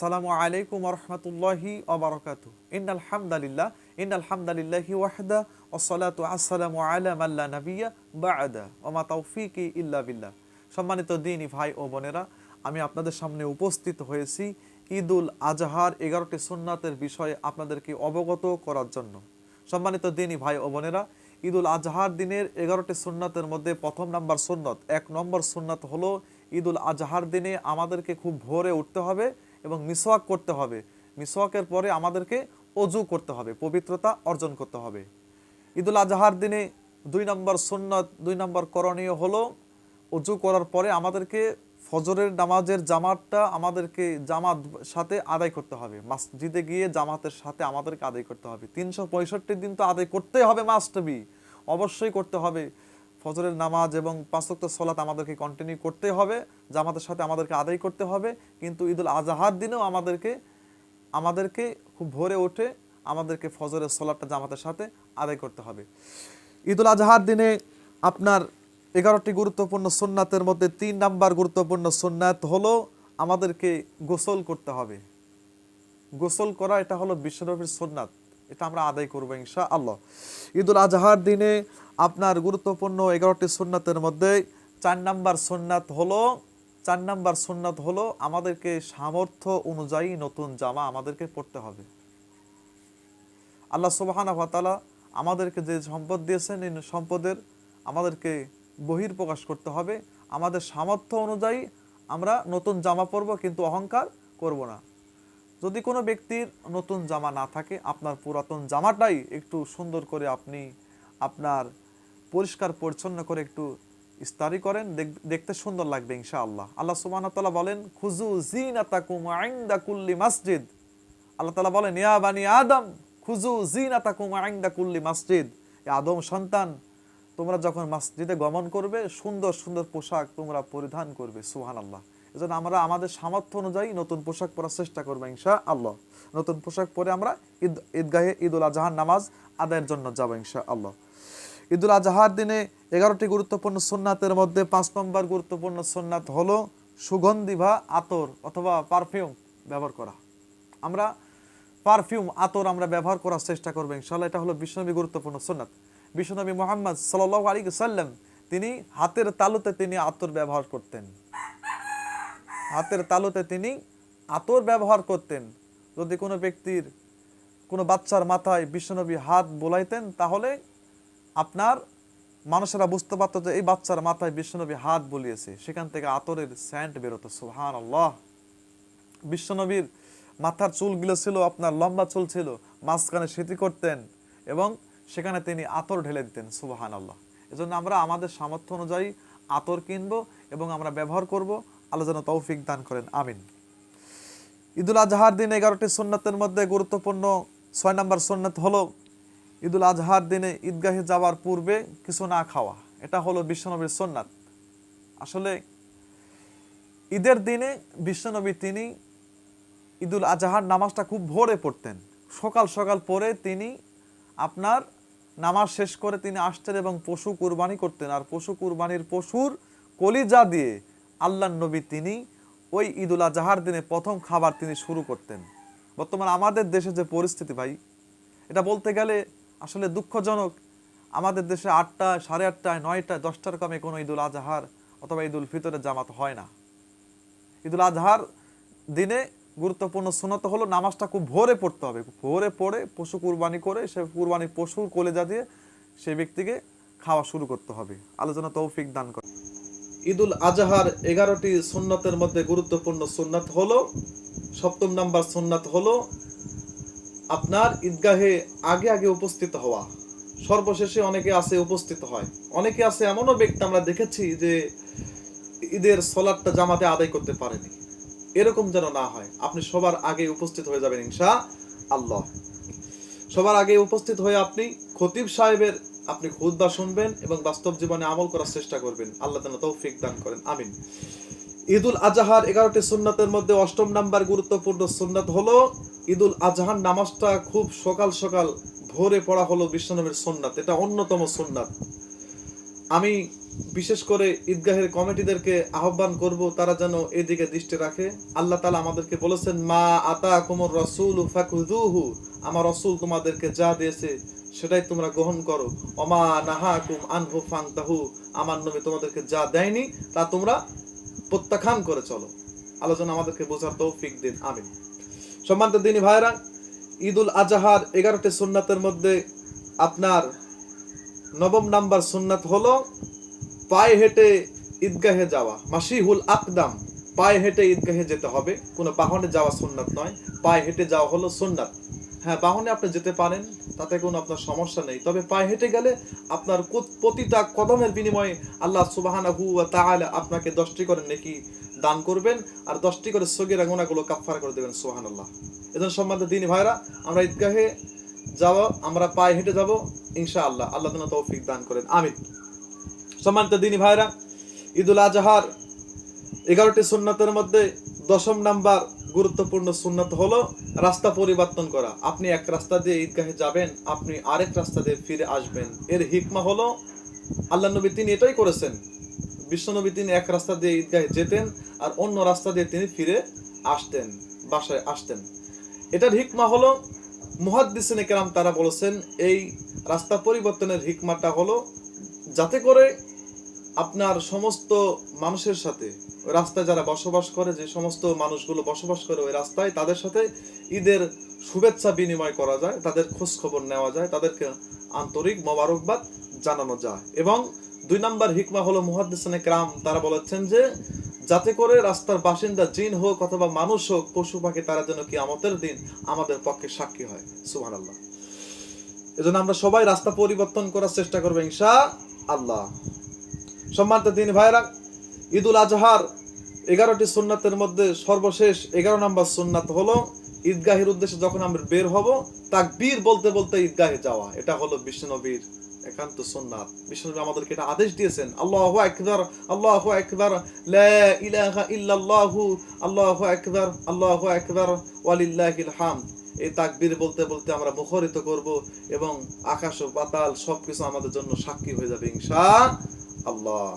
আসসালামু আলাইকুম ওয়া রাহমাতুল্লাহি ওয়া বারাকাতুহু। ইন্নাল হামদালিল্লাহি ওয়াহদা ওয়াসসালাতু আসসালামু আলা মান লা নাবিয়্যা বা'দা ওয়া মা তাওফীকি ইল্লা বিল্লাহ। সম্মানিত দ্বীনী ভাই ও বোনেরা, আমি আপনাদের সামনে উপস্থিত হয়েছি ঈদুল আজহার 11টি সুন্নাতের বিষয়ে আপনাদেরকে অবগত করার জন্য। সম্মানিত দ্বীনী ভাই ও বোনেরা, ঈদুল আজহার দিনের 11টি সুন্নাতের মধ্যে প্রথম নাম্বার সুন্নত, 1 নম্বর সুন্নাত হলো ঈদুল আজহার দিনে আমাদেরকে খুব ভোরে উঠতে হবে এবং মিসওয়াক করতে হবে। মিসওয়াকের পরে আমাদেরকে অজু করতে হবে, পবিত্রতা অর্জন করতে হবে। ঈদুল আজহার দিনে 2 নম্বর সুন্নত, 2 নম্বর করণীয় হলো অজু করার পরে আমাদেরকে ফজরের নামাজের জামাতটা আমাদেরকে জামাত সাথে আদায় করতে হবে। মসজিদে গিয়ে জামাতের সাথে আমাদেরকে আদায় করতে হবে। 365 দিন তো আদায় করতেই হবে, মাস্ট বি, অবশ্যই করতে হবে। ফজরের নামাজ এবং 5 ওয়াক্ত সালাত আমাদেরকে কন্টিনিউ করতে হবে, জামাতের সাথে আমাদেরকে আদায় করতে হবে। কিন্তু ঈদুল আজহার দিনেও আমাদেরকে খুব ভোরে উঠে আমাদেরকে ফজরের সালাতটা জামাতের সাথে আদায় করতে হবে। ঈদুল আজহার দিনে আপনার 11টি গুরুত্বপূর্ণ সুন্নাতের মধ্যে 3 নাম্বার গুরুত্বপূর্ণ সুন্নাত হলো আমাদেরকে গোসল করতে হবে। গোসল করা এটা হলো বিশ্বনবীর সুন্নাত, এটা আমরা আদায় করবো ইনশাআল্লাহ। ঈদুল আজহার দিনে আপনার গুরুত্বপূর্ণ 11টি সুন্নাতের মধ্যে 4 নাম্বার সুন্নাত হলো আমাদেরকে সামর্থ্য অনুযায়ী নতুন জামা আমাদেরকে পরতে হবে। আল্লাহ সুবহানাহু ওয়া তাআলা আমাদেরকে যে সম্পদ দিয়েছেন, এই সম্পদের আমাদেরকে বহির্প্রকাশ করতে হবে। আমাদের সামর্থ্য অনুযায়ী আমরা নতুন জামা পরবো, কিন্তু অহংকার করব না। যদি কোনো ব্যক্তির নতুন জামা না থাকে, আপনার পুরাতন জামাটাই একটু সুন্দর করে আপনি আপনার পরিষ্কার পরিচ্ছন্ন করে একটু ইস্তারি করেন, দেখতে সুন্দর লাগবে ইনশাআল্লাহ। আল্লাহ সুবহানাহু ওয়া তাআলা বলেন, খুযু যিনাতাকুম ইনদা কুল্লি মসজিদ। আল্লাহ তাআলা বলেন, ইয়া বানি আদম খুযু যিনাতাকুম ইনদা কুল্লি মসজিদ। আদম সন্তান, তোমরা যখন মসজিদে গমন করবে সুন্দর সুন্দর পোশাক তোমরা পরিধান করবে। সুবহানাল্লাহ। এজন্য আমরা আমাদের সামর্থ্য অনুযায়ী নতুন পোশাক পরার চেষ্টা করবো ইনশাআল্লাহ। নতুন পোশাক পরে আমরা ঈদগাহে ঈদুল আজহার নামাজ আদায়ের জন্য যাবো ইনশাআল্লাহ। ঈদুল আজহার দিনে 11টি গুরুত্বপূর্ণ সুন্নাতের মধ্যে 5 নম্বর গুরুত্বপূর্ণ সুন্নাত হলো সুগন্ধি বা আতর অথবা পারফিউম ব্যবহার করা। আমরা পারফিউম আতর আমরা ব্যবহার করার চেষ্টা করবো ইনশাআল্লাহ। এটা হলো বিশ্বনবী গুরুত্বপূর্ণ সুন্নাত। বিশ্বনবী মুহাম্মদ সাল্লাল্লাহু আলাইহি ওয়াসাল্লাম তিনি হাতের তালুতে তিনি আতর ব্যবহার করতেন। হাতের তালুতে তিনি আতর ব্যবহার করতেন। যদি কোনো ব্যক্তির কোনো বাচ্চার মাথায় বিশ্বনবী হাত বোলাইতেন, তাহলে আপনার মানুষেরা বুঝতে পারত যে এই বাচ্চার মাথায় বিশ্বনবী হাত বুলিয়েছে। সেখান থেকে আতরের সেন্ট বেরোতো। সুবহানাল্লাহ। বিশ্বনবীর মাথার চুলগুলো ছিল আপনার লম্বা চুল ছিল, মাঝখানে সিঁথি করতেন এবং সেখানে তিনি আতর ঢেলে দিতেন। সুবহানাল্লাহ। এজন্য আমরা আমাদের সামর্থ্য অনুযায়ী আতর কিনবো এবং আমরা ব্যবহার করব। আল্লাহ যেন তৌফিক দান করেন, আমিন। ঈদুল আজহার দিনে 11টি সুন্নাতের মধ্যে গুরুত্বপূর্ণ 6 নম্বর সুন্নাত হলো ঈদুল আজহার দিনে ঈদগাহে যাওয়ার পূর্বে কিছু না খাওয়া। এটা হলো বিশ্বনবীর সুন্নাত। আসলে ঈদের দিনে বিশ্বনবী তিনি ঈদুল আজহার নামাজটা খুব ভোরে পড়তেন। সকাল সকাল পরে তিনি আপনার নামাজ শেষ করে তিনি আসতেন এবং পশু কুরবানি করতেন। আর পশু কুরবানির পশুর কলিজা দিয়ে আল্লাহর নবী তিনি ওই ঈদুল আজহার দিনে প্রথম খাবার তিনি শুরু করতেন। বর্তমানে আমাদের দেশে যে পরিস্থিতি ভাই, এটা বলতে গেলে আসলে দুঃখজনক। আমাদের দেশে 8টা, 8:30, 9টা, 10টার কমে কোনো ঈদুল আজহার অথবা ঈদুল ফিতরের জামাত হয় না। ঈদুল আজহার দিনে গুরুত্বপূর্ণ সুন্নাত হলো নামাজটা খুব ভোরে পড়তে হবে। ভোরে পড়ে পশু কুরবানি করে সে কুরবানির পশুর কলেজা দিয়ে সেই ব্যক্তিকে খাওয়া শুরু করতে হবে। আলোচনা তৌফিক দান করে। ঈদুল আজহার 11টি সুন্নাতের মধ্যে গুরুত্বপূর্ণ সুন্নাত হলো 7 নম্বর সুন্নাত হলো আপনার ঈদগাহে আগে আগে উপস্থিত হওয়া। সর্বশেষে অনেকে আছে উপস্থিত হয়, অনেকে আছে এমনও ব্যক্তি আমরা দেখেছি যে ঈদের সালাতটা জামাতে আদায় করতে পারেনি। এরকম যেন না হয়। আপনি সবার আগে উপস্থিত হয়ে যাবেন ইনশাআল্লাহ। সবার আগে উপস্থিত হয়ে আপনি খতিব সাহেবের আপনি খুতবা শুনবেন এবং বাস্তব জীবনে আমল করার চেষ্টা করবেন। আল্লাহ যেন তৌফিক দান করেন, আমিন। ঈদুল আজহার 11টি সুন্নাতের মধ্যে 8 নম্বর গুরুত্বপূর্ণ সুন্নাত হলো ঈদুল আজহার নামাজটা খুব সকাল সকাল ভোরে পড়া হলো বিশ্বনবীর সুন্নাত। এটা অন্যতম সুন্নাত। আমি বিশেষ করে ঈদগাহের কমিটিদেরকে আহ্বান করব তারা যেন এদিকে দৃষ্টি রাখে। আল্লাহ তাআলা আমাদেরকে বলেছেন, মা আতাকুমুর রাসূলু ফাকুযুহু, আমার রাসূল তোমাদেরকে যা দিয়েছে সেটাই তোমরা গ্রহণ করো। ওমা নাহাকুম আনহু ফান্তাহু, আমার নবী তোমাদেরকে যা দেয়নি তা তোমরা প্রত্যাখ্যান করে চলো। আল্লাহ যেন আমাদেরকে বোঝার তৌফিক দিন, আমিন। সম্মানিত দিনী ভাইরা, ঈদুল আজহার 11টি সুন্নাতের মধ্যে আপনার 9 নাম্বার সুন্নাত হলো পায়ে হেঁটে ঈদগাহে যাওয়া। মাসিহুল আকদাম, পায়ে হেঁটে ঈদগাহে যেতে হবে, কোনো বাহনে যাওয়া সুন্নাত নয়, পায়ে হেঁটে যাওয়া হলো সুন্নাত। হ্যাঁ, বাহনে আপনি যেতে পারেন, তাতে কোনো আপনার সমস্যা নেই, তবে পায়ে হেঁটে গেলে আপনার প্রতিটা কদমের বিনিময়ে আল্লাহ সুবহানাহু ওয়া তাআলা আপনাকে 10টি করে নেকি দান করবেন, আর 10টি করে সগীরা গুনাহগুলো কাফফারা করে দেবেন। সুবহানাল্লাহ। এজন্য সম্মানিত দিনী ভাইরা, আমরা ঈদগাহে যাব, আমরা পায়ে হেঁটে যাব ইনশাআল্লাহ। আল্লাহ যেন তৌফিক দান করেন, আমিন। সম্মানিত দিনী ভাইরা, ঈদুল আজহার 11টি সুন্নাতের মধ্যে 10 নাম্বার গুরুত্বপূর্ণ সুন্নাত হলো রাস্তা পরিবর্তন করা। আপনি এক রাস্তা দিয়ে ঈদগাহে যাবেন, আপনি আরেক রাস্তা দিয়ে ফিরে আসবেন। এর হিকমা হলো, আল্লাহ নবী তিনি এটাই করেছেন। বিশ্বনবী তিনি এক রাস্তা দিয়ে ঈদগাহে যেতেন আর অন্য রাস্তা দিয়ে তিনি ফিরে আসতেন, বাসায় আসতেন। এটার হিকমা হলো, মুহাদ্দিসিনে কেরাম তারা বলেছেন, এই রাস্তা পরিবর্তনের হিকমাটা হলো যাতে করে আপনার সমস্ত মানুষের সাথে, ওই রাস্তায় যারা বসবাস করে, যে সমস্ত মানুষগুলো বসবাস করে ওই রাস্তায়, তাদের সাথে ঈদের শুভেচ্ছা বিনিময় করা যায়, তাদের খোঁজ খবর নেওয়া যায়, তাদেরকে আন্তরিক মোবারকবাদ জানানো যায়। এবং 2 নাম্বার হিকমা হলো, মুহাদ্দিসিনে কেরাম তারা বলেছেন যে যাতে করে রাস্তার বাসিন্দা জিন হোক অথবা মানুষ হোক, পশু পাখি, তারা যেন কিয়ামতের দিন আমাদের পক্ষে সাক্ষী হয়। সুবহানাল্লাহ। এজন্য আমরা সবাই রাস্তা পরিবর্তন করার চেষ্টা করব ইনশাআল্লাহ। সম্মানিত দিনী ভাইরা, ঈদুল আজহার 11টি সুন্নাতের মধ্যে সর্বশেষ 11 নম্বর সুন্নাত হলো ঈদগাহের উদ্দেশ্যে যখন আমরা বের হব, তাকবীর বলতে বলতে ঈদগাহে যাওয়া। এটা হলো বিশ্বনবীর একান্ত সুন্নাত। বিশ্বনবী আমাদেরকে এটা আদেশ দিয়েছেন, আল্লাহু আকবার, আল্লাহু আকবার, লা ইলাহা ইল্লাল্লাহু, আল্লাহু আকবার, আল্লাহু আকবার, ওয়ালিল্লাহিল হামদ। এই তাকবীর বলতে বলতে আমরা মুখরিত করব এবং আকাশ ও পাতাল সবকিছু আমাদের জন্য সাক্ষী হয়ে যাবে ইনশাআল্লাহ।